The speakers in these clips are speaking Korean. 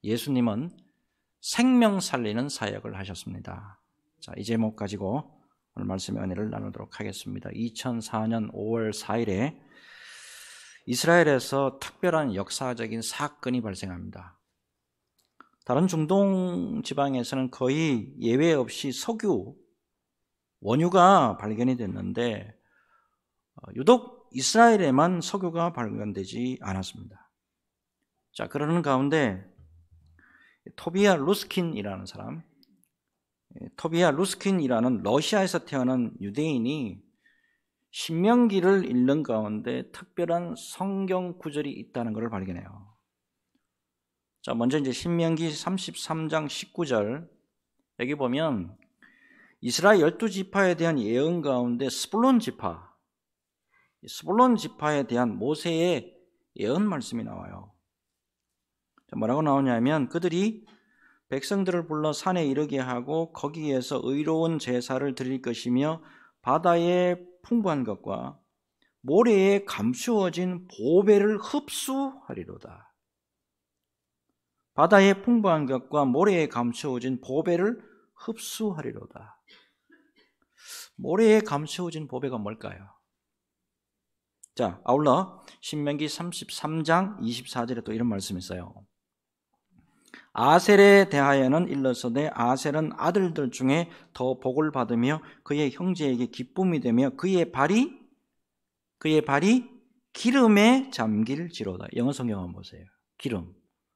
예수님은 생명 살리는 사역을 하셨습니다. 자, 이 제목 가지고 오늘 말씀의 은혜를 나누도록 하겠습니다. 2004년 5월 4일에 이스라엘에서 특별한 역사적인 사건이 발생합니다. 다른 중동 지방에서는 거의 예외 없이 석유, 원유가 발견이 됐는데 유독 이스라엘에만 석유가 발견되지 않았습니다. 자, 그러는 가운데 토비아 루스킨이라는 사람, 토비아 루스킨이라는 러시아에서 태어난 유대인이 신명기를 읽는 가운데 특별한 성경 구절이 있다는 것을 발견해요. 자, 먼저 이제 신명기 33장 19절, 여기 보면 이스라엘 12지파에 대한 예언 가운데 스불론 지파에 대한 모세의 예언 말씀이 나와요. 자, 뭐라고 나오냐면 그들이 백성들을 불러 산에 이르게 하고 거기에서 의로운 제사를 드릴 것이며 바다의 풍부한 것과 모래에 감추어진 보배를 흡수하리로다. 바다의 풍부한 것과 모래에 감추어진 보배를 흡수하리로다. 모래에 감추어진 보배가 뭘까요? 자, 아울러 신명기 33장 24절에 또 이런 말씀이 있어요. 아셀에 대하여는 일러서되 아셀은 아들들 중에 더 복을 받으며 그의 형제에게 기쁨이 되며 그의 발이 기름에 잠길지로다. 영어 성경 한번 보세요. 기름,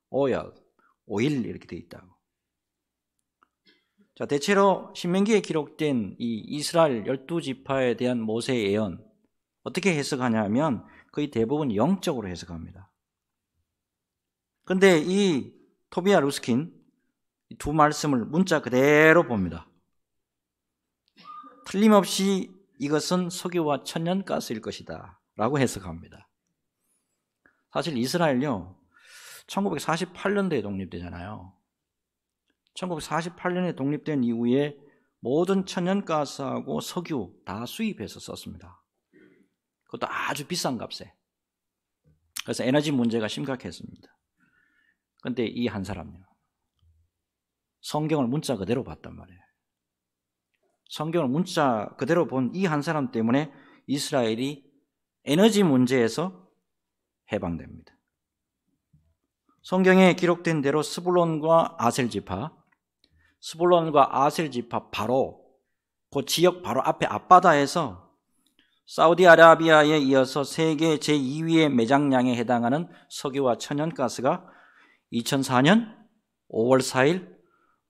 오일 이렇게 되어 있다고. 자, 대체로 신명기에 기록된 이 이스라엘 12지파에 대한 모세의 예언 어떻게 해석하냐면 거의 대부분 영적으로 해석합니다. 그런데 이 토비아 루스킨 두 말씀을 문자 그대로 봅니다. 틀림없이 이것은 석유와 천연가스일 것이다 라고 해석합니다. 사실 이스라엘요 1948년도에 독립되잖아요. 1948년에 독립된 이후에 모든 천연가스하고 석유 다 수입해서 썼습니다. 그것도 아주 비싼 값에. 그래서 에너지 문제가 심각했습니다. 그런데 이 한 사람요, 성경을 문자 그대로 봤단 말이에요. 성경을 문자 그대로 본 이 한 사람 때문에 이스라엘이 에너지 문제에서 해방됩니다. 성경에 기록된 대로 스불론과 아셀 지파 바로 그 지역 바로 앞에 앞바다에서 사우디아라비아에 이어서 세계 제2위의 매장량에 해당하는 석유와 천연가스가 2004년 5월 4일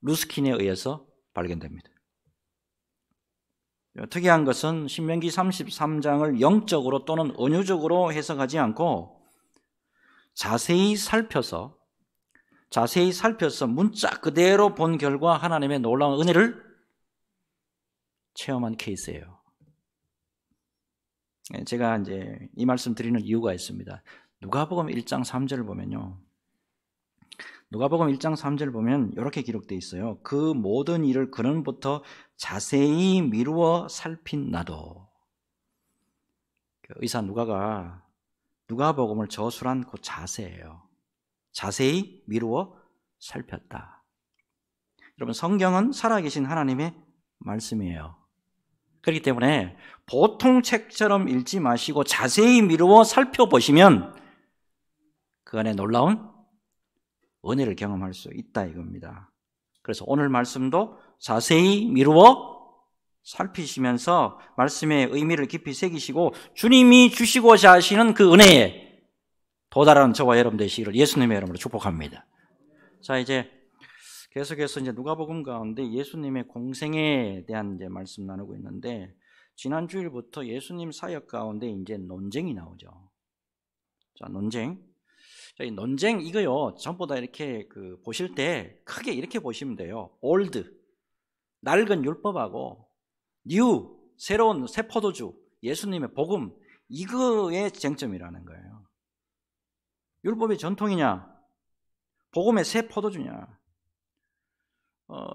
루스킨에 의해서 발견됩니다. 특이한 것은 신명기 33장을 영적으로 또는 은유적으로 해석하지 않고 자세히 살펴서 문자 그대로 본 결과 하나님의 놀라운 은혜를 체험한 케이스예요. 제가 이제 이 말씀 드리는 이유가 있습니다. 누가복음 1장 3절을 보면요. 누가복음 1장 3절을 보면 이렇게 기록되어 있어요. 그 모든 일을 그는부터 자세히 미루어 살핀 나도. 의사 누가가 누가복음을 저술한 그 자세예요. 자세히 미루어 살폈다. 여러분, 성경은 살아계신 하나님의 말씀이에요. 그렇기 때문에 보통 책처럼 읽지 마시고 자세히 미루어 살펴보시면 그 안에 놀라운 은혜를 경험할 수 있다 이겁니다. 그래서 오늘 말씀도 자세히 미루어 살피시면서 말씀의 의미를 깊이 새기시고 주님이 주시고자 하시는 그 은혜에 도달하는 저와 여러분 되시기를 예수님의 이름으로 축복합니다. 자, 이제 계속해서 이제 누가복음 가운데 예수님의 공생에 대한 이제 말씀 나누고 있는데 지난 주일부터 예수님 사역 가운데 이제 논쟁이 나오죠. 자, 논쟁. 자, 이 논쟁 이거요 전부 다 이렇게 보실 때 크게 이렇게 보시면 돼요. 올드, 낡은 율법하고 뉴, 새로운 새 포도주, 예수님의 복음, 이거의 쟁점이라는 거예요. 율법의 전통이냐, 복음의 새 포도주냐.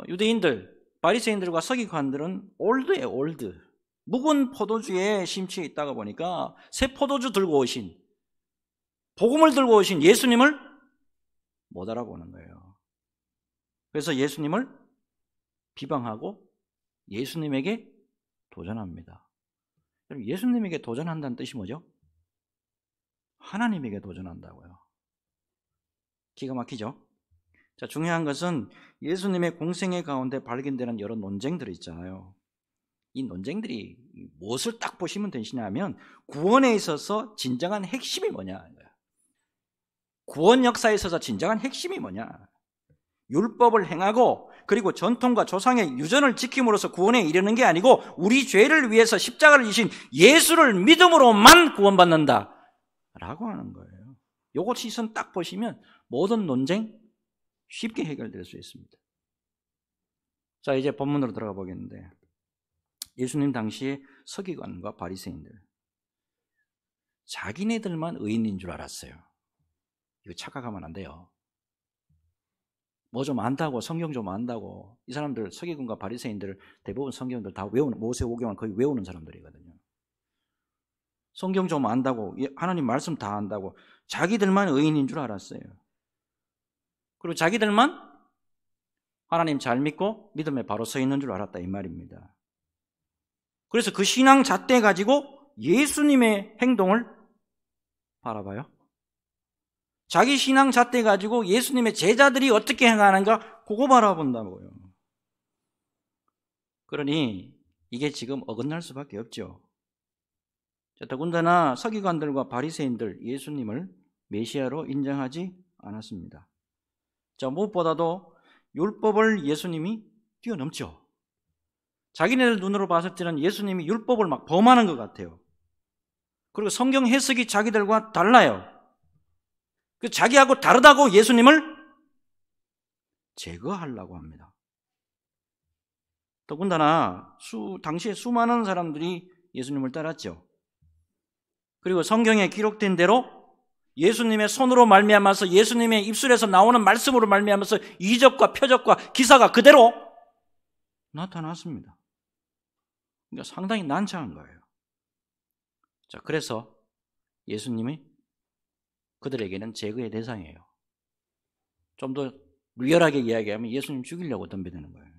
유대인들, 바리새인들과 서기관들은 올드예요, 올드. 묵은 포도주에 심취해 있다가 보니까 새 포도주 들고 오신, 복음을 들고 오신 예수님을 못 알아보는 거예요. 그래서 예수님을 비방하고 예수님에게 도전합니다. 여러분, 예수님에게 도전한다는 뜻이 뭐죠? 하나님에게 도전한다고요. 기가 막히죠? 자, 중요한 것은 예수님의 공생애 가운데 발견되는 여러 논쟁들이 있잖아요. 이 논쟁들이 무엇을 딱 보시면 되시냐면 구원에 있어서 진정한 핵심이 뭐냐. 구원 역사에 있어서 진정한 핵심이 뭐냐. 율법을 행하고 그리고 전통과 조상의 유전을 지킴으로써 구원에 이르는 게 아니고 우리 죄를 위해서 십자가를 지신 예수를 믿음으로만 구원받는다 라고 하는 거예요. 요것 시선 딱 보시면 모든 논쟁 쉽게 해결될 수 있습니다. 자, 이제 본문으로 들어가 보겠는데 예수님 당시에 서기관과 바리새인들, 자기네들만 의인인 줄 알았어요. 이거 착각하면 안 돼요. 뭐 좀 안다고, 성경 좀 안다고. 이 사람들, 서기관과 바리새인들 대부분 성경들 다 외우는, 모세오경을 거의 외우는 사람들이거든요. 성경 좀 안다고, 하나님 말씀 다 안다고 자기들만 의인인 줄 알았어요. 그리고 자기들만 하나님 잘 믿고 믿음에 바로 서 있는 줄 알았다 이 말입니다. 그래서 그 신앙 잣대 가지고 예수님의 행동을 바라봐요. 자기 신앙 잣대 가지고 예수님의 제자들이 어떻게 행하는가 그거 바라본다고요. 그러니 이게 지금 어긋날 수밖에 없죠. 더군다나 서기관들과 바리새인들 예수님을 메시아로 인정하지 않았습니다. 자, 무엇보다도 율법을 예수님이 뛰어넘죠. 자기네들 눈으로 봤을 때는 예수님이 율법을 막 범하는 것 같아요. 그리고 성경 해석이 자기들과 달라요. 그 자기하고 다르다고 예수님을 제거하려고 합니다. 더군다나 당시에 수많은 사람들이 예수님을 따랐죠. 그리고 성경에 기록된 대로 예수님의 손으로 말미암아서 예수님의 입술에서 나오는 말씀으로 말미암아서 이적과 표적과 기사가 그대로 나타났습니다. 그러니까 상당히 난처한 거예요. 자, 그래서 예수님이 그들에게는 제거의 대상이에요. 좀 더 리얼하게 이야기하면 예수님 죽이려고 덤벼드는 거예요.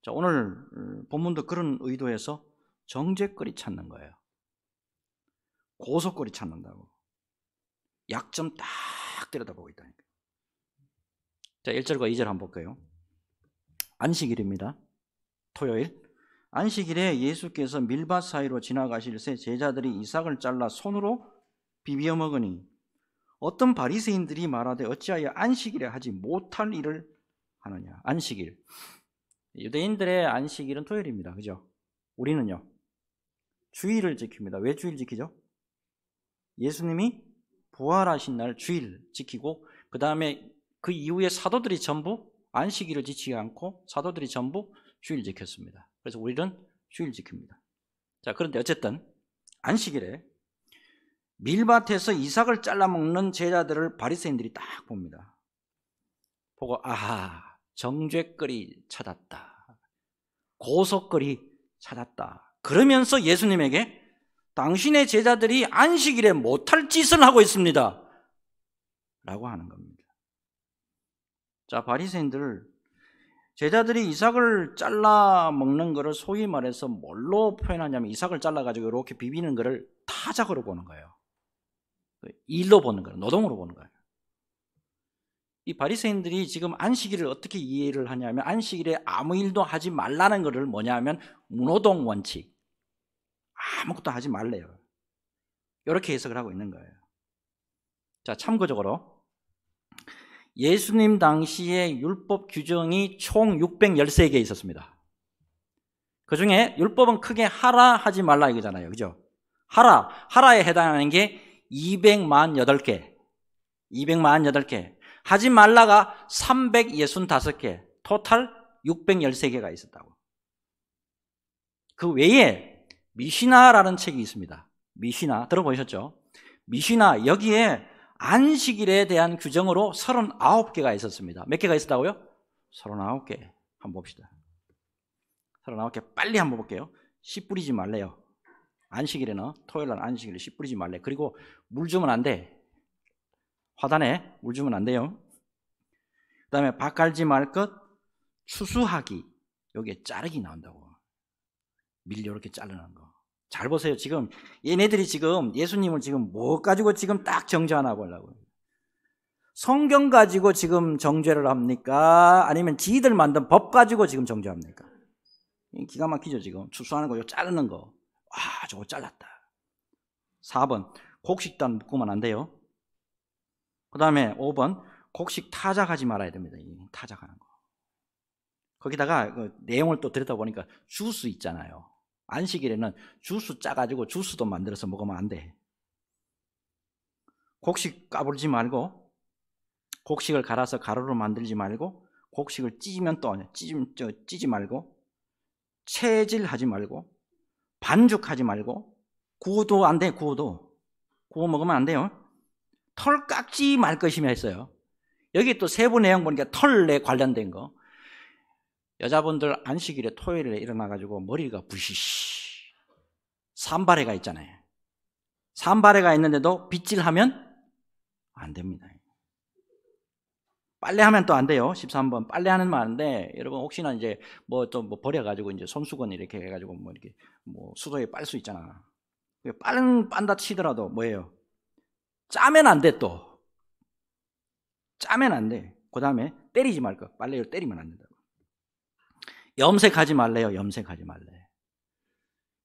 자, 오늘 본문도 그런 의도에서 정죄거리 찾는 거예요. 고소거리 찾는다고. 약점 딱 들여다보고 있다니까. 자, 1절과 2절 한번 볼까요? 안식일입니다. 토요일. 안식일에 예수께서 밀밭 사이로 지나가실 새 제자들이 이삭을 잘라 손으로 비비어 먹으니 어떤 바리새인들이 말하되 어찌하여 안식일에 하지 못할 일을 하느냐. 안식일. 유대인들의 안식일은 토요일입니다. 그죠? 우리는요. 주일을 지킵니다. 왜 주일 지키죠? 예수님이 부활하신 날 주일 지키고 그 다음에 그 이후에 사도들이 전부 안식일을 지키지 않고 사도들이 전부 주일 지켰습니다. 그래서 우리는 주일 지킵니다. 자, 그런데 어쨌든 안식일에 밀밭에서 이삭을 잘라 먹는 제자들을 바리새인들이 딱 봅니다. 보고 아하, 정죄거리 찾았다. 고소거리 찾았다. 그러면서 예수님에게 당신의 제자들이 안식일에 못할 짓을 하고 있습니다 라고 하는 겁니다. 자, 바리새인들 제자들이 이삭을 잘라 먹는 것을 소위 말해서 뭘로 표현하냐면 이삭을 잘라가지고 이렇게 비비는 것을 타작으로 보는 거예요. 일로 보는 거예요. 노동으로 보는 거예요. 이 바리새인들이 지금 안식일을 어떻게 이해를 하냐면 안식일에 아무 일도 하지 말라는 것을 뭐냐 하면 무노동 원칙, 아무것도 하지 말래요. 이렇게 해석을 하고 있는 거예요. 자, 참고적으로 예수님 당시에 율법 규정이 총 613개 있었습니다. 그 중에 율법은 크게 하라 하지 말라 이거잖아요. 그죠? 하라에 해당하는 게 248개. 하지 말라가 365개. 토탈 613개가 있었다고. 그 외에 미시나라는 책이 있습니다. 미시나 들어보셨죠? 미시나 여기에 안식일에 대한 규정으로 39개가 있었습니다. 몇 개가 있었다고요? 39개. 한번 봅시다. 39개 빨리 한번 볼게요. 씨 뿌리지 말래요. 안식일에는 토요일날 안식일에 씨 뿌리지 말래. 그리고 물 주면 안 돼. 화단에 물 주면 안 돼요. 다음에 밭 갈지 말 것, 추수하기. 여기에 자르기 나온다고. 밀 이렇게 자르는 거. 잘 보세요. 지금 얘네들이 지금 예수님을 지금 뭐 가지고 지금 딱 정죄하나 보려고요. 성경 가지고 지금 정죄를 합니까? 아니면 지들 만든 법 가지고 지금 정죄합니까? 기가 막히죠. 지금 추수하는 거, 요 자르는 거. 와, 저거 잘랐다. 4번 곡식단 묶으면 안 돼요. 그 다음에 5번 곡식 타작하지 말아야 됩니다. 타작하는 거. 거기다가 그 내용을 또 들여다보니까 주스 있잖아요. 안식일에는 주스 짜가지고 주스도 만들어서 먹으면 안 돼. 곡식 까불지 말고, 곡식을 갈아서 가루로 만들지 말고, 곡식을 찢으면 또 찌지 말고, 채질하지 말고, 반죽하지 말고, 구워도 안 돼. 구워 먹으면 안 돼요. 털 깎지 말 것이며 했어요. 여기 또 세부 내용 보니까 털에 관련된 거. 여자분들 안식일에 토요일에 일어나가지고 머리가 부시시 산발해가 있잖아요. 산발해가 있는데도 빗질하면 안 됩니다. 빨래하면 또 안 돼요. 13번 빨래하는 말인데 여러분 혹시나 이제 뭐 또 뭐 버려가지고 이제 손수건 이렇게 해가지고 뭐 이렇게 뭐 수도에 빨 수 있잖아. 빤다 치더라도 뭐예요? 짜면 안 돼. 또 짜면 안 돼. 그 다음에 때리지 말 거. 빨래를 때리면 안 된다고. 염색하지 말래요. 염색하지 말래.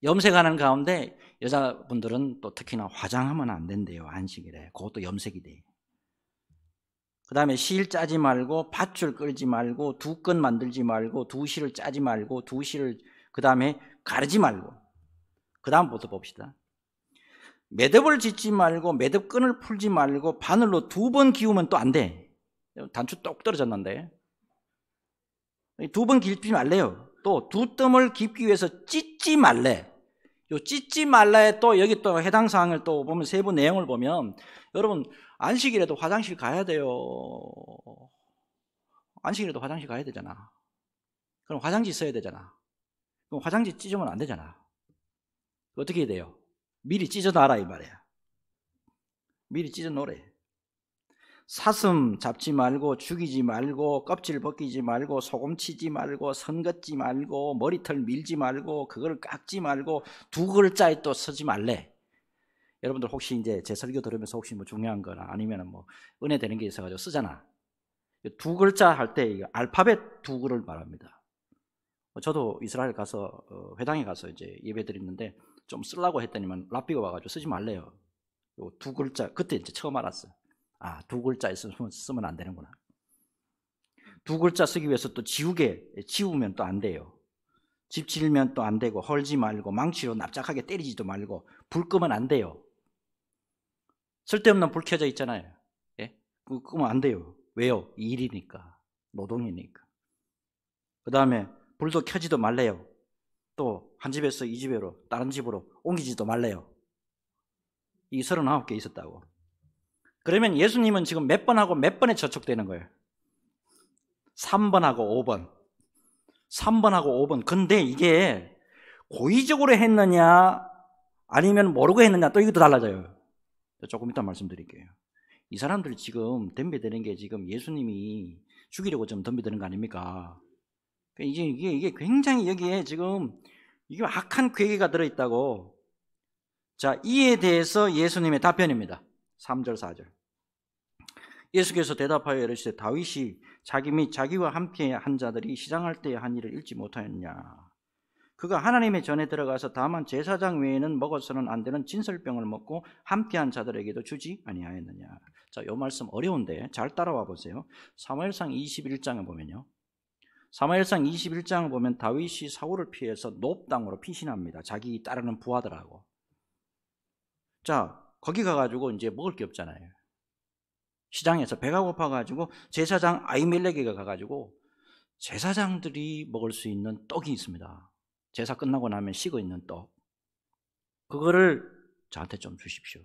염색하는 가운데 여자분들은 또 특히나 화장하면 안 된대요. 안식일에. 그것도 염색이 돼. 그 다음에 실 짜지 말고 밧줄 끌지 말고 두끈 만들지 말고 두실을 짜지 말고 두실을 그 다음에 가르지 말고 그 다음부터 봅시다. 매듭을 짓지 말고 매듭끈을 풀지 말고 바늘로 2번 기우면 또 안 돼. 단추 똑 떨어졌는데 2번 깊지 말래요. 또 두 뜸을 깊기 위해서 찢지 말래. 요 찢지 말라에 또 여기 또 해당 사항을 또 보면 세부 내용을 보면 여러분 안식일에도 화장실 가야 돼요. 안식일에도 화장실 가야 되잖아. 그럼 화장지 써야 되잖아. 그럼 화장지 찢으면 안 되잖아. 어떻게 해야 돼요? 미리 찢어놔라 이 말이야. 미리 찢어놓으래. 사슴 잡지 말고 죽이지 말고 껍질 벗기지 말고 소금 치지 말고 선 긋지 말고 머리털 밀지 말고 그걸 깎지 말고 두 글자에 또 쓰지 말래. 여러분들 혹시 이제 제 설교 들으면서 혹시 뭐 중요한 거나 아니면 뭐 은혜 되는 게 있어가지고 쓰잖아. 두 글자 할 때 알파벳 두 글을 말합니다. 저도 이스라엘 가서 회당에 가서 이제 예배 드리는데 좀 쓰려고 했더니만 랍비가 와가지고 쓰지 말래요. 요 두 글자 그때 이제 처음 알았어. 아, 두 글자 쓰면 안 되는구나. 두 글자 쓰기 위해서 또 지우면 또 안 돼요. 집 지으면 또 안 되고 헐지 말고 망치로 납작하게 때리지도 말고 불 끄면 안 돼요. 쓸데없는 불 켜져 있잖아요. 예? 그거 끄면 안 돼요. 왜요? 일이니까. 노동이니까. 그 다음에 불도 켜지도 말래요. 또 한 집에서 이 집으로 다른 집으로 옮기지도 말래요. 이 39개 있었다고. 그러면 예수님은 지금 몇 번하고 몇 번에 저촉되는 거예요? 3번하고 5번. 3번하고 5번. 근데 이게 고의적으로 했느냐 아니면 모르고 했느냐 또 이것도 달라져요. 조금 이따 말씀드릴게요. 이 사람들 지금 덤벼드는 게 지금 예수님이 죽이려고 좀 덤벼드는 거 아닙니까? 이게 굉장히 여기에 지금 이게 악한 괴계가 들어있다고. 자, 이에 대해서 예수님의 답변입니다. 3절 4절. 예수께서 대답하여 이르시되 다윗이 자기 및 자기와 함께 한 자들이 시장할 때의 한 일을 읽지 못하였냐. 그가 하나님의 전에 들어가서 다만 제사장 외에는 먹어서는 안 되는 진설병을 먹고 함께한 자들에게도 주지 아니하였느냐. 자, 이 말씀 어려운데 잘 따라와 보세요. 사무엘상 21장을 보면요. 사무엘상 21장을 보면 다윗이 사울을 피해서 높 땅으로 피신합니다. 자기 따르는 부하들하고. 자, 거기 가가지고 이제 먹을 게 없잖아요. 시장에서 배가 고파가지고 제사장 아히멜렉에게 가가지고 제사장들이 먹을 수 있는 떡이 있습니다. 제사 끝나고 나면 식어 있는 떡. 그거를 저한테 좀 주십시오.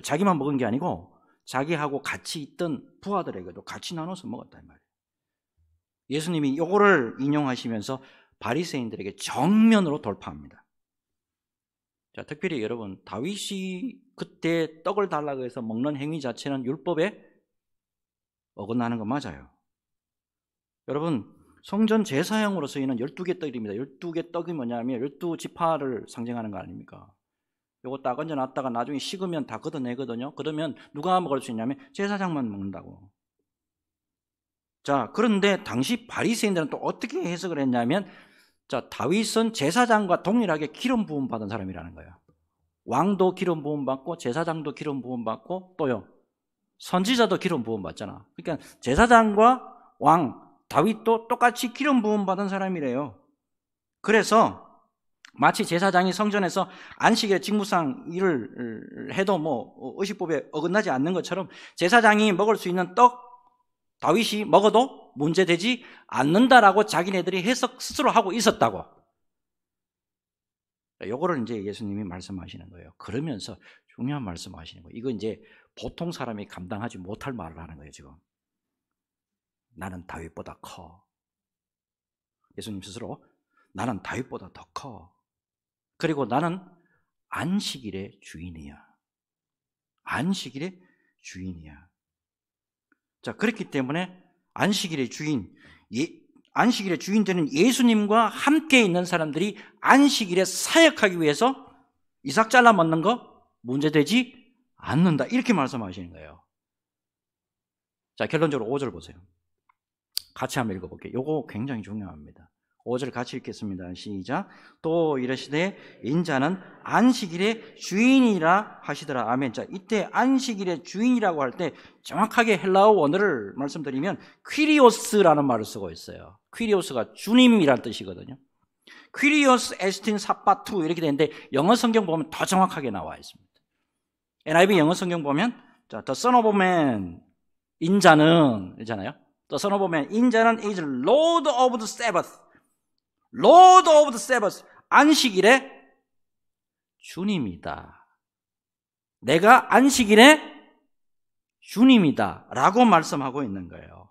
자기만 먹은 게 아니고 자기하고 같이 있던 부하들에게도 같이 나눠서 먹었단 말이에요. 예수님이 이거를 인용하시면서 바리새인들에게 정면으로 돌파합니다. 자, 특별히 여러분 다윗이 그때 떡을 달라고 해서 먹는 행위 자체는 율법에 어긋나는 거 맞아요. 여러분, 성전 제사형으로 쓰이는 12개 떡입니다. 12개 떡이 뭐냐면 12지파를 상징하는 거 아닙니까? 요거 딱 얹어놨다가 나중에 식으면 다 걷어내거든요. 그러면 누가 먹을 수 있냐면 제사장만 먹는다고. 자, 그런데 당시 바리새인들은 또 어떻게 해석을 했냐면, 자, 다윗은 제사장과 동일하게 기름 부음 받은 사람이라는 거예요. 왕도 기름 부음 받고 제사장도 기름 부음 받고 또요, 선지자도 기름 부음 받잖아. 그러니까 제사장과 왕 다윗도 똑같이 기름 부음 받은 사람이래요. 그래서 마치 제사장이 성전에서 안식일에 직무상 일을 해도 의식법에 어긋나지 않는 것처럼 제사장이 먹을 수 있는 떡 다윗이 먹어도 문제되지 않는다라고 자기네들이 해석 스스로 하고 있었다고. 요거를 이제 예수님이 말씀하시는 거예요. 그러면서 중요한 말씀하시는 거예요. 이거 이제 보통 사람이 감당하지 못할 말을 하는 거예요, 지금. 나는 다윗보다 커. 예수님 스스로 나는 다윗보다 더 커. 그리고 나는 안식일의 주인이야. 안식일의 주인이야. 자, 그렇기 때문에 안식일의 주인, 안식일의 주인 되는 예수님과 함께 있는 사람들이 안식일에 사역하기 위해서 이삭 잘라 먹는 거 문제되지 않는다. 이렇게 말씀하시는 거예요. 자, 결론적으로 5절 보세요. 같이 한번 읽어볼게요. 요거 굉장히 중요합니다. 5절 같이 읽겠습니다. 시작. 또 이르시되 인자는 안식일의 주인이라 하시더라. 아멘. 자, 이때 안식일의 주인이라고 할 때 정확하게 헬라어 원어를 말씀드리면 퀴리오스라는 말을 쓰고 있어요. 퀴리오스가 주님이라는 뜻이거든요. 퀴리오스 에스틴 사파투 이렇게 되는데 영어 성경 보면 더 정확하게 나와 있습니다. NIV 영어 성경 보면 자, The Son of Man, 인자는 이잖아요. The Son of Man, 인자는 is Lord of the Sabbath. Lord of the Sabbath, 안식일의 주님이다. 내가 안식일의 주님이다 라고 말씀하고 있는 거예요.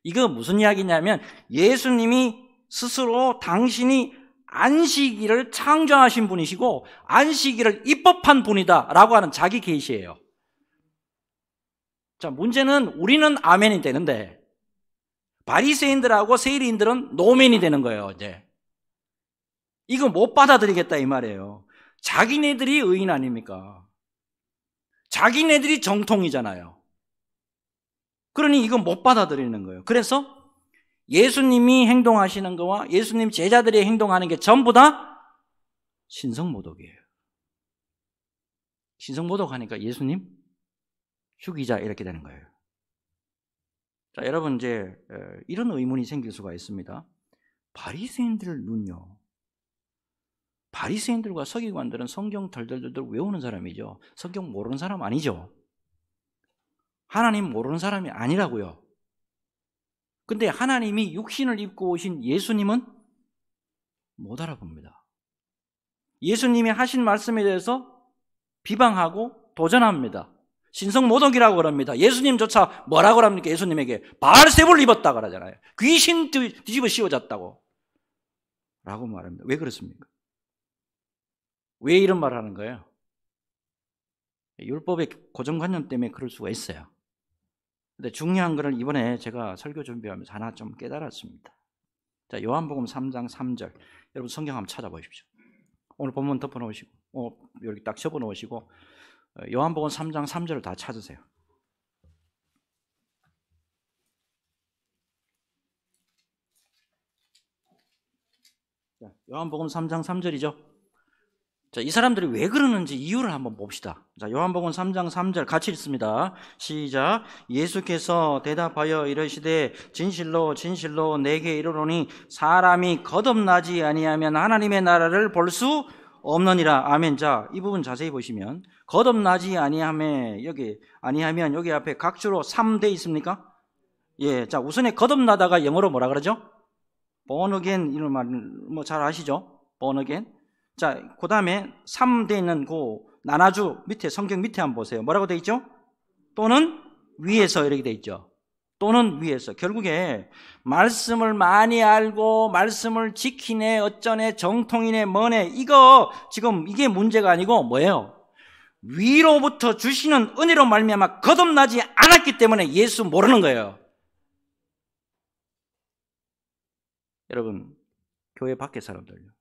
이거 무슨 이야기냐면 예수님이 스스로 당신이 안식일을 창조하신 분이시고 안식일을 입법한 분이다 라고 하는 자기 계시예요. 자, 문제는 우리는 아멘이 되는데 바리새인들하고 세리인들은 노멘이 되는 거예요. 이제 이거 못 받아들이겠다 이 말이에요. 자기네들이 의인 아닙니까? 자기네들이 정통이잖아요. 그러니 이거 못 받아들이는 거예요. 그래서 예수님이 행동하시는 거와 예수님 제자들이 행동하는 게 전부 다 신성모독이에요. 신성모독하니까 예수님 죽이자 이렇게 되는 거예요. 자, 여러분 이제 이런 의문이 생길 수가 있습니다. 바리새인들 눈요. 바리새인들과 서기관들은 성경 덜덜덜 외우는 사람이죠. 성경 모르는 사람 아니죠. 하나님 모르는 사람이 아니라고요. 근데 하나님이 육신을 입고 오신 예수님은 못 알아봅니다. 예수님이 하신 말씀에 대해서 비방하고 도전합니다. 신성모독이라고 그럽니다. 예수님조차 뭐라고 합니까? 예수님에게 바알세불을 입었다 그러잖아요. 귀신 뒤집어 씌워졌다고 라고 말합니다. 왜 그렇습니까? 왜 이런 말을 하는 거예요? 율법의 고정관념 때문에 그럴 수가 있어요. 근데 중요한 거를 이번에 제가 설교 준비하면서 하나 좀 깨달았습니다. 자, 요한복음 3장 3절. 여러분 성경 한번 찾아보십시오. 오늘 본문 덮어놓으시고 여기 딱 접어놓으시고 요한복음 3장 3절을 다 찾으세요. 자, 요한복음 3장 3절이죠. 자, 이 사람들이 왜 그러는지 이유를 한번 봅시다. 자, 요한복음 3장 3절 같이 읽습니다. 시작. 예수께서 대답하여 이르시되 진실로 진실로 내게 이르노니 사람이 거듭나지 아니하면 하나님의 나라를 볼 수 없느니라. 아멘. 자, 이 부분 자세히 보시면 거듭나지 아니하면 여기 앞에 각주로 3대 있습니까? 예. 자, 우선에 거듭나다가 영어로 뭐라 그러죠? born again 이런 말 뭐 잘 아시죠? born again. 자, 그 다음에 3대 있는 그 나나주 밑에 성경 밑에 한번 보세요. 뭐라고 돼 있죠? 또는 위에서 이렇게 돼 있죠. 또는 위에서. 결국에 말씀을 많이 알고 말씀을 지키네 어쩌네 정통이네 뭐네 이거 지금 이게 문제가 아니고 뭐예요? 위로부터 주시는 은혜로 말미암아 거듭나지 않았기 때문에 예수 모르는 거예요. 여러분, 교회 밖에 사람들요.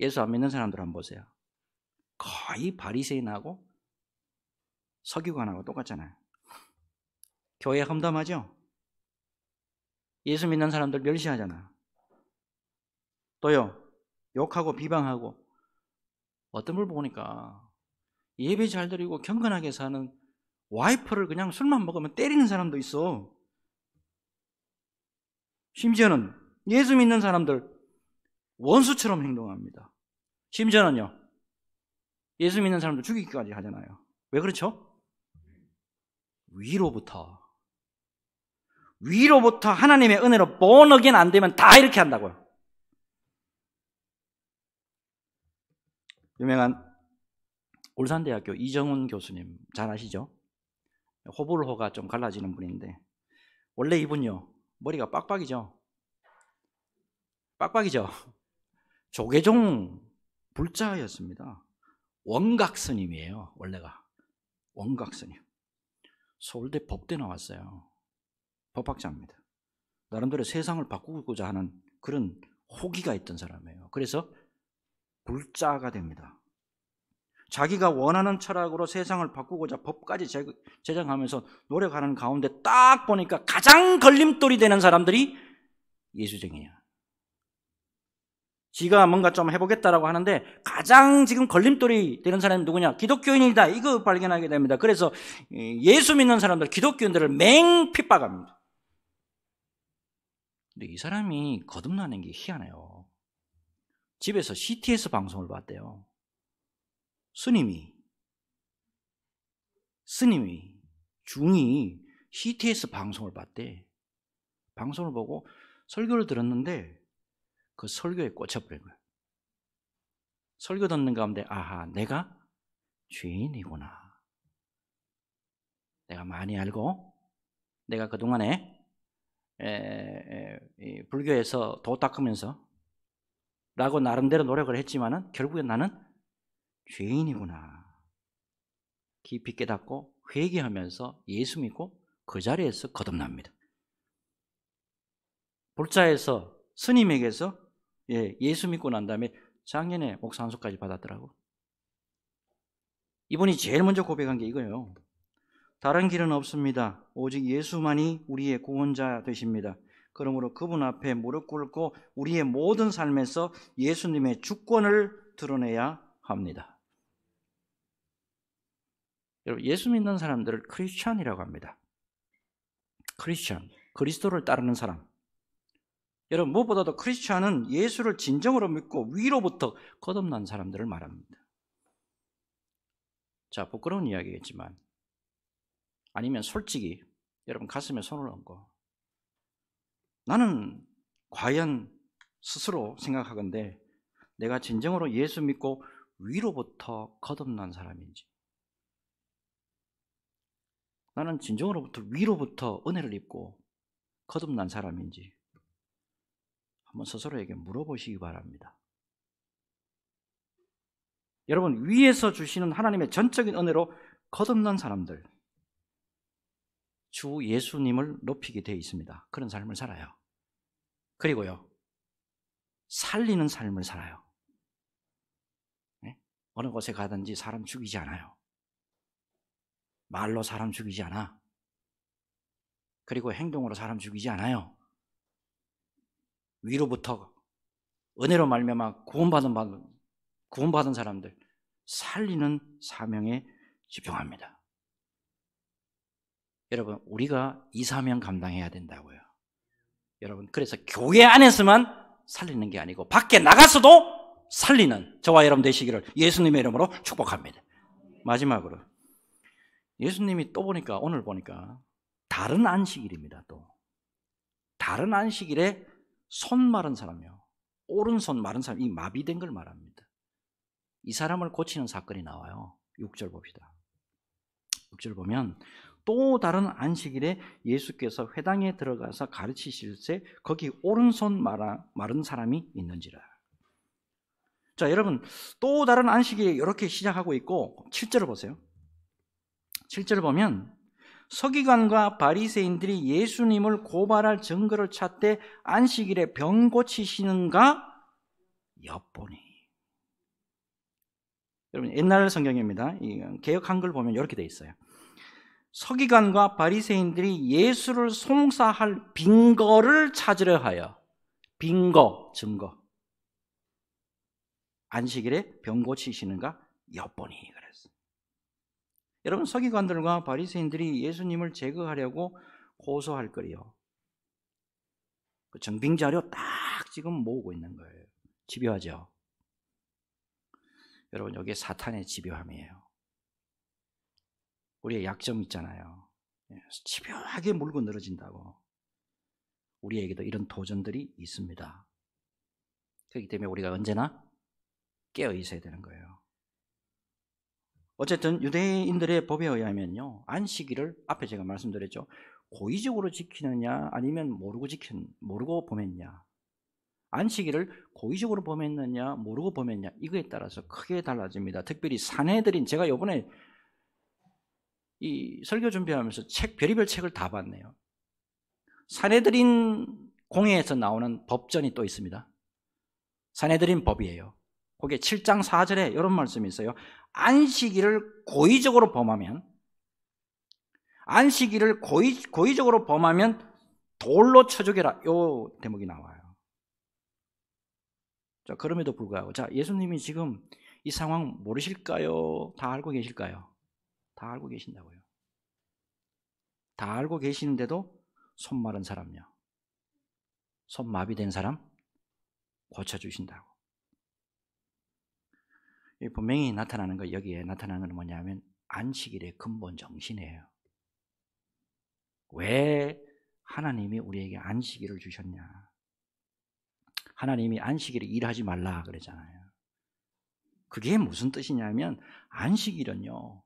예수 안 믿는 사람들 한번 보세요. 거의 바리새인하고 서기관하고 똑같잖아요. 교회 험담하죠? 예수 믿는 사람들 멸시하잖아. 또요, 욕하고 비방하고. 어떤 걸 보니까 예배 잘 드리고 경건하게 사는 와이프를 그냥 술만 먹으면 때리는 사람도 있어. 심지어는 예수 믿는 사람들 원수처럼 행동합니다. 심지어는요, 예수 믿는 사람들 죽이기까지 하잖아요. 왜 그렇죠? 위로부터 하나님의 은혜로 born again 안 되면 다 이렇게 한다고요. 유명한 울산대학교 이정훈 교수님 잘 아시죠? 호불호가 좀 갈라지는 분인데, 원래 이분요 머리가 빡빡이죠. 조계종 불자였습니다. 원각 스님이에요. 원래가 원각 스님. 서울대 법대 나왔어요. 법학자입니다. 나름대로 세상을 바꾸고자 하는 그런 호기가 있던 사람이에요. 그래서 불자가 됩니다. 자기가 원하는 철학으로 세상을 바꾸고자 법까지 제정하면서 노력하는 가운데 딱 보니까 가장 걸림돌이 되는 사람들이 예수쟁이야. 지가 뭔가 좀 해보겠다라고 하는데 가장 지금 걸림돌이 되는 사람이 누구냐? 기독교인이다. 이거 발견하게 됩니다. 그래서 예수 믿는 사람들, 기독교인들을 맹 핍박합니다. 근데 이 사람이 거듭나는 게 희한해요. 집에서 CTS 방송을 봤대요. 스님이 중이 CTS 방송을 봤대. 방송을 보고 설교를 들었는데 그 설교에 꽂혀버린 거예요. 설교 듣는 가운데 아하, 내가 죄인이구나. 내가 많이 알고 내가 그동안에 불교에서 도 닦으면서 라고 나름대로 노력을 했지만은 결국엔 나는 죄인이구나. 깊이 깨닫고 회개하면서 예수 믿고 그 자리에서 거듭납니다. 불자에서 스님에게서 예수 믿고 난 다음에 작년에 목사 안수까지 받았더라고. 이분이 제일 먼저 고백한 게 이거예요. 다른 길은 없습니다. 오직 예수만이 우리의 구원자 되십니다. 그러므로 그분 앞에 무릎 꿇고 우리의 모든 삶에서 예수님의 주권을 드러내야 합니다. 여러분, 예수 믿는 사람들을 크리스찬이라고 합니다. 크리스찬, 그리스도를 따르는 사람. 여러분, 무엇보다도 크리스찬은 예수를 진정으로 믿고 위로부터 거듭난 사람들을 말합니다. 자, 부끄러운 이야기겠지만, 아니면 솔직히 여러분 가슴에 손을 얹고, 나는 과연 스스로 생각하건대 내가 진정으로 예수 믿고 위로부터 거듭난 사람인지, 나는 진정으로부터 위로부터 은혜를 입고 거듭난 사람인지 한번 스스로에게 물어보시기 바랍니다. 여러분, 위에서 주시는 하나님의 전적인 은혜로 거듭난 사람들, 주 예수님을 높이게 되어 있습니다. 그런 삶을 살아요. 그리고요, 살리는 삶을 살아요. 네? 어느 곳에 가든지 사람 죽이지 않아요. 말로 사람 죽이지 않아. 그리고 행동으로 사람 죽이지 않아요. 위로부터 은혜로 말미암아 구원받은 사람들 살리는 사명에 집중합니다. 여러분, 우리가 이 사명 감당해야 된다고요. 여러분, 그래서 교회 안에서만 살리는 게 아니고 밖에 나가서도 살리는 저와 여러분 되시기를 예수님의 이름으로 축복합니다. 마지막으로 예수님이 또 보니까, 오늘 보니까 다른 안식일입니다. 또 다른 안식일에 손 마른 사람이요, 오른손 마른 사람, 이 마비된 걸 말합니다. 이 사람을 고치는 사건이 나와요. 6절 봅시다. 6절 보면 또 다른 안식일에 예수께서 회당에 들어가서 가르치실 때 거기 오른손 마른 사람이 있는지라. 자, 여러분, 또 다른 안식일에 이렇게 시작하고 있고 7절을 보세요. 7절을 보면 서기관과 바리새인들이 예수님을 고발할 증거를 찾되 안식일에 병 고치시는가 엿보니. 여러분, 옛날 성경입니다. 개역 한글 보면 이렇게 돼 있어요. 서기관과 바리새인들이 예수를 송사할 빈거를 찾으려 하여. 빈거, 증거. 안식일에 병 고치시는가 엿보니 그랬어요. 여러분, 서기관들과 바리새인들이 예수님을 제거하려고 고소할 거리요. 그 정빙 자료 딱 지금 모으고 있는 거예요. 집요하죠. 여러분, 이게 사탄의 집요함이에요. 우리의 약점 있잖아요. 집요하게 물고 늘어진다고. 우리에게도 이런 도전들이 있습니다. 그렇기 때문에 우리가 언제나 깨어 있어야 되는 거예요. 어쨌든 유대인들의 법에 의하면요, 안식일을 앞에 제가 말씀드렸죠. 고의적으로 지키느냐 아니면 모르고 범했냐. 안식일을 고의적으로 범했느냐 모르고 범했냐, 이거에 따라서 크게 달라집니다. 특별히 산헤드린, 제가 이번에 이 설교 준비하면서 별의별 책을 다 봤네요. 산헤드린 공회에서 나오는 법전이 또 있습니다. 산헤드린 법이에요. 거기에 7장 4절에 이런 말씀이 있어요. 안식일을 고의적으로 범하면, 안식일을 고의적으로 범하면 돌로 쳐 죽여라, 이 대목이 나와요. 자, 그럼에도 불구하고, 자, 예수님이 지금 이 상황 모르실까요? 다 알고 계실까요? 다 알고 계신다고요. 다 알고 계시는데도 손 마른 사람요, 손 마비된 사람 고쳐주신다고. 분명히 나타나는 거, 여기에 나타나는 건 뭐냐면 안식일의 근본 정신이에요. 왜 하나님이 우리에게 안식일을 주셨냐? 하나님이 안식일에 일하지 말라 그랬잖아요. 그게 무슨 뜻이냐면, 안식일은요,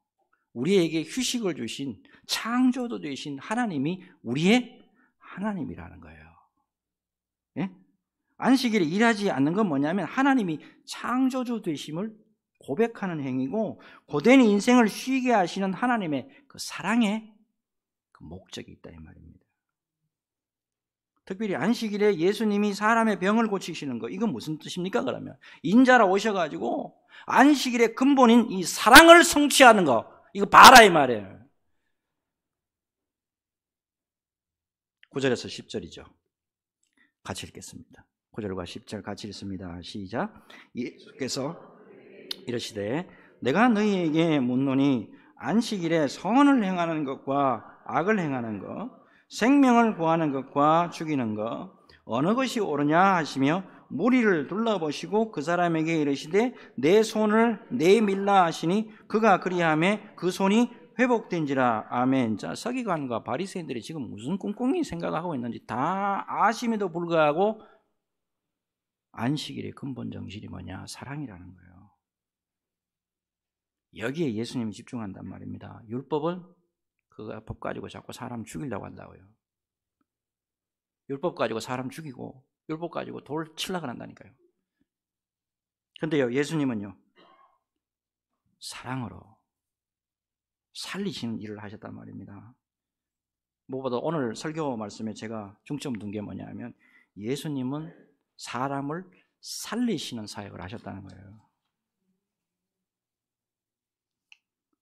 우리에게 휴식을 주신, 창조도 되신 하나님이 우리의 하나님이라는 거예요. 예? 안식일에 일하지 않는 건 뭐냐면 하나님이 창조주 되심을 고백하는 행위고, 고된 인생을 쉬게 하시는 하나님의 그 사랑의 그 목적이 있다, 이 말입니다. 특별히 안식일에 예수님이 사람의 병을 고치시는 거, 이건 무슨 뜻입니까? 그러면 인자로 오셔가지고 안식일의 근본인 이 사랑을 성취하는 거, 이거 봐라 이 말이에요. 9절에서 10절이죠. 같이 읽겠습니다. 9절과 10절 같이 읽습니다. 시작. 예수께서 이르시되 내가 너희에게 묻노니 안식일에 선을 행하는 것과 악을 행하는 것, 생명을 구하는 것과 죽이는 것, 어느 것이 옳으냐 하시며 무리를 둘러보시고 그 사람에게 이르시되 내 손을 내밀라 하시니 그가 그리하매 그 손이 회복된지라. 아멘. 자, 서기관과 바리새인들이 지금 무슨 꿍꿍이 생각하고 있는지 다 아심에도 불구하고 안식일의 근본 정신이 뭐냐? 사랑이라는 거예요. 여기에 예수님이 집중한단 말입니다. 율법은 그 법 가지고 자꾸 사람 죽이려고 한다고요. 율법 가지고 사람 죽이고 율법 가지고 돌 치려고 한다니까요. 그런데요, 예수님은요, 사랑으로 살리시는 일을 하셨단 말입니다. 무엇보다 오늘 설교 말씀에 제가 중점 둔 게 뭐냐면, 예수님은 사람을 살리시는 사역을 하셨다는 거예요.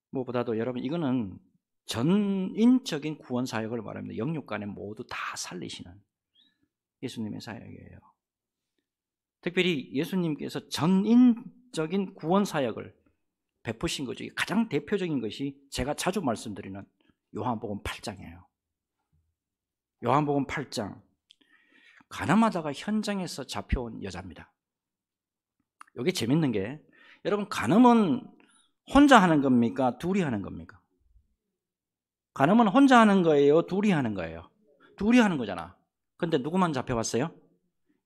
무엇보다도 여러분, 이거는 전인적인 구원 사역을 말합니다. 영육간에 모두 다 살리시는 예수님의 사역이에요. 특별히 예수님께서 전인적인 구원 사역을 베푸신 것 중에 가장 대표적인 것이 제가 자주 말씀드리는 요한복음 8장이에요. 요한복음 8장, 가늠하다가 현장에서 잡혀온 여자입니다. 이게 재밌는 게, 여러분, 간음은 혼자 하는 겁니까? 둘이 하는 겁니까? 간음은 혼자 하는 거예요? 둘이 하는 거예요? 둘이 하는 거잖아. 근데 누구만 잡혀왔어요?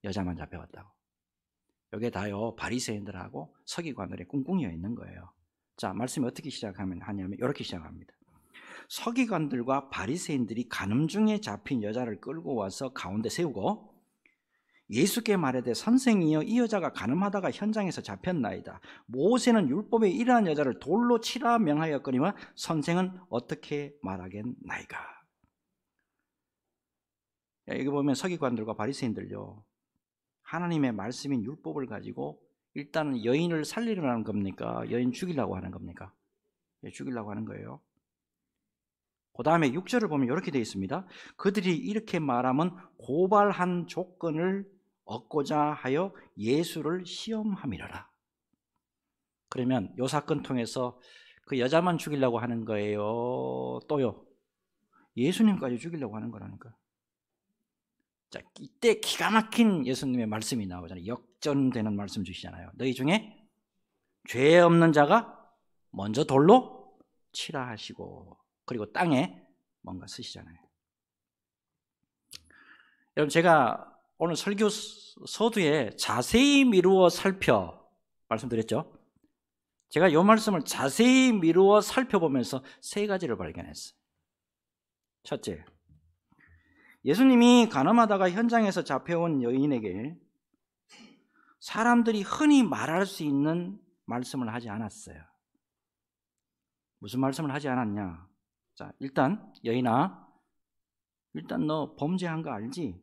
여자만 잡혀왔다고. 이게 다요, 바리새인들하고 서기관들의 꿍꿍이어 있는 거예요. 자, 말씀이 어떻게 하냐면 이렇게 시작합니다. 서기관들과 바리새인들이 간음 중에 잡힌 여자를 끌고 와서 가운데 세우고 예수께 말하되 선생이여 이 여자가 간음하다가 현장에서 잡혔나이다. 모세는 율법에 이러한 여자를 돌로 치라 명하였거니와 선생은 어떻게 말하겠나이까. 여기 보면 서기관들과 바리새인들요, 하나님의 말씀인 율법을 가지고 일단은 여인을 살리려는 겁니까? 여인 죽이려고 하는 겁니까? 죽이려고 하는 거예요. 그 다음에 6절을 보면 이렇게 되어 있습니다. 그들이 이렇게 말하면 고발한 조건을 얻고자 하여 예수를 시험함이라라. 그러면 이 사건 통해서 그 여자만 죽이려고 하는 거예요? 또요? 예수님까지 죽이려고 하는 거라니까. 자, 이때 기가 막힌 예수님의 말씀이 나오잖아요. 역전되는 말씀 주시잖아요. 너희 중에 죄 없는 자가 먼저 돌로 치라 하시고, 그리고 땅에 뭔가 쓰시잖아요. 여러분, 제가 오늘 설교 서두에 자세히 미루어 살펴 말씀드렸죠. 제가 이 말씀을 자세히 미루어 살펴보면서 세 가지를 발견했어요. 첫째, 예수님이 간음하다가 현장에서 잡혀온 여인에게 사람들이 흔히 말할 수 있는 말씀을 하지 않았어요. 무슨 말씀을 하지 않았냐? 자, 일단 여인아, 일단 너 범죄한 거 알지?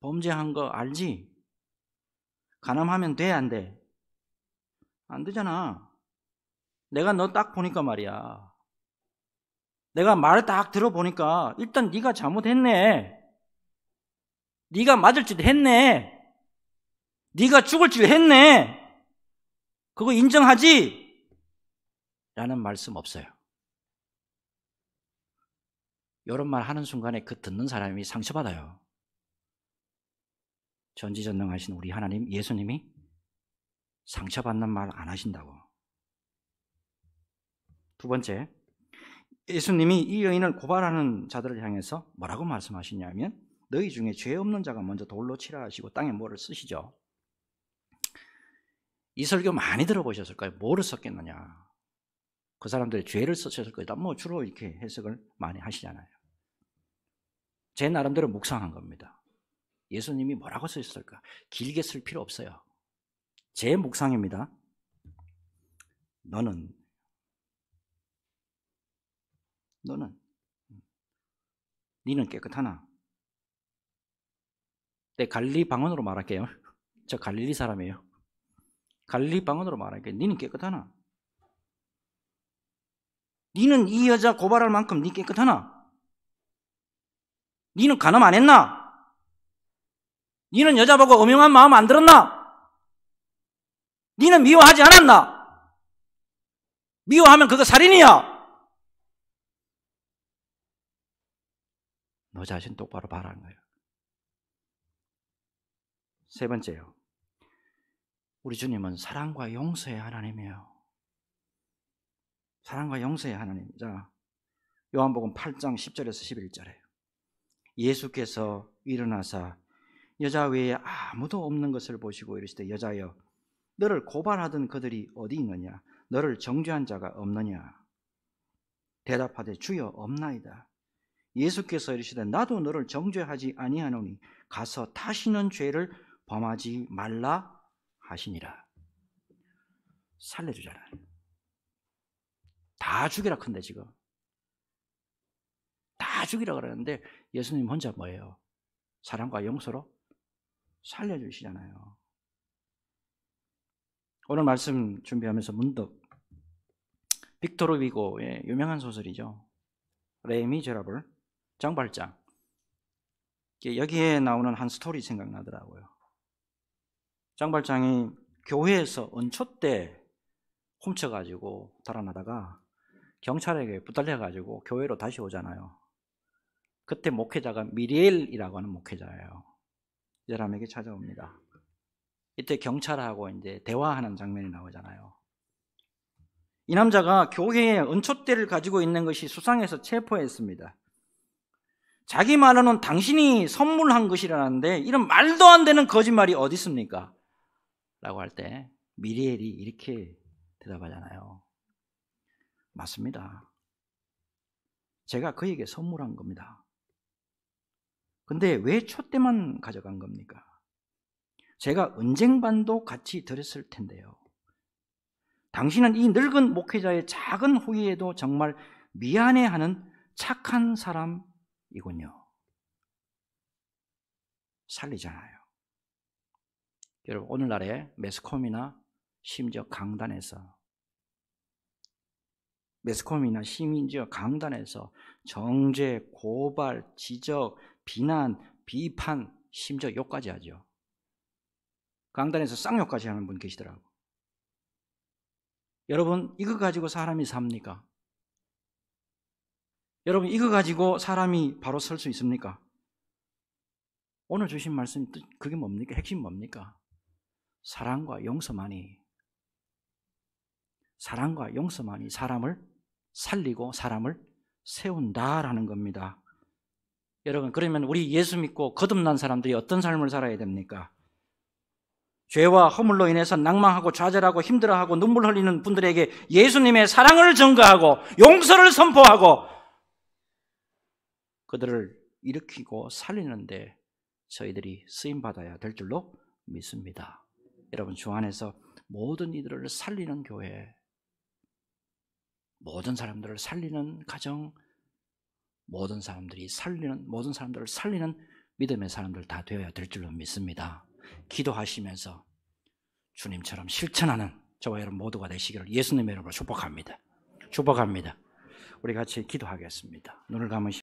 범죄한 거 알지? 간음하면 돼, 안 돼? 안 되잖아. 내가 너 딱 보니까 말이야. 내가 말 딱 들어보니까 일단 네가 잘못했네. 네가 맞을 짓 했네. 네가 죽을 짓 했네. 그거 인정하지? 라는 말씀 없어요. 이런 말 하는 순간에 그 듣는 사람이 상처받아요. 전지전능하신 우리 하나님, 예수님이 상처받는 말 안 하신다고. 두 번째, 예수님이 이 여인을 고발하는 자들을 향해서 뭐라고 말씀하시냐면 너희 중에 죄 없는 자가 먼저 돌로 치라 하시고 땅에 뭐를 쓰시죠. 이 설교 많이 들어보셨을 거예요. 뭐를 썼겠느냐. 그 사람들이 죄를 썼을 거다. 뭐 주로 이렇게 해석을 많이 하시잖아요. 제 나름대로 묵상한 겁니다. 예수님이 뭐라고 쓰셨을까? 길게 쓸 필요 없어요. 제 묵상입니다. 너는 니는 깨끗하나? 내 갈릴리 방언으로 말할게요. 저 갈릴리 사람이에요. 갈릴리 방언으로 말할게요. 니는 깨끗하나? 니는 이 여자 고발할 만큼 니 깨끗하나? 니는 간음 안 했나? 니는 여자 보고 음흉한 마음 안 들었나? 니는 미워하지 않았나? 미워하면 그거 살인이야. 너 자신 똑바로 봐라는 거예요. 세 번째요. 우리 주님은 사랑과 용서의 하나님이에요. 사랑과 용서의 하나님. 자, 요한복음 8장 10절에서 11절에 예수께서 일어나사 여자 외에 아무도 없는 것을 보시고 이르시되 여자여 너를 고발하던 그들이 어디 있느냐? 너를 정죄한 자가 없느냐? 대답하되 주여 없나이다. 예수께서 이르시되 나도 너를 정죄하지 아니하노니 가서 다시는 죄를 범하지 말라 하시니라. 살려주잖아요. 다 죽이라 큰데 지금 다 죽이라 그러는데 예수님 혼자 뭐예요? 사랑과 용서로 살려주시잖아요. 오늘 말씀 준비하면서 문득 빅토르 위고의 유명한 소설이죠. 레 미제라블, 장발장. 여기에 나오는 한 스토리 생각나더라고요. 장발장이 교회에서 은촛대 훔쳐가지고 달아나다가 경찰에게 붙들려가지고 교회로 다시 오잖아요. 그때 목회자가 미리엘이라고 하는 목회자예요. 이 사람에게 찾아옵니다. 이때 경찰하고 이제 대화하는 장면이 나오잖아요. 이 남자가 교회에 은촛대를 가지고 있는 것이 수상해서 체포했습니다. 자기 말로는 당신이 선물한 것이라는데 이런 말도 안 되는 거짓말이 어디 있습니까? 라고 할 때 미리엘이 이렇게 대답하잖아요. 맞습니다. 제가 그에게 선물한 겁니다. 근데 왜 촛대만 가져간 겁니까? 제가 은쟁반도 같이 드렸을 텐데요. 당신은 이 늙은 목회자의 작은 후회에도 정말 미안해하는 착한 사람이군요. 살리잖아요. 여러분, 오늘날에 매스컴이나 심지어 강단에서 정죄, 고발, 지적, 비난, 비판, 심지어 욕까지 하죠. 강단에서 쌍욕까지 하는 분 계시더라고. 여러분, 이거 가지고 사람이 삽니까? 여러분, 이거 가지고 사람이 바로 설 수 있습니까? 오늘 주신 말씀, 그게 뭡니까? 핵심 뭡니까? 사랑과 용서만이 사람을 살리고 사람을 세운다라는 겁니다. 여러분, 그러면 우리 예수 믿고 거듭난 사람들이 어떤 삶을 살아야 됩니까? 죄와 허물로 인해서 낭망하고 좌절하고 힘들어하고 눈물 흘리는 분들에게 예수님의 사랑을 전가하고 용서를 선포하고 그들을 일으키고 살리는데 저희들이 쓰임받아야 될 줄로 믿습니다. 여러분, 주 안에서 모든 이들을 살리는 교회, 모든 사람들을 살리는 가정, 모든 사람들을 살리는 믿음의 사람들 다 되어야 될 줄로 믿습니다. 기도하시면서 주님처럼 실천하는 저와 여러분 모두가 되시기를 예수님의 이름으로 축복합니다. 우리 같이 기도하겠습니다. 눈을 감으시고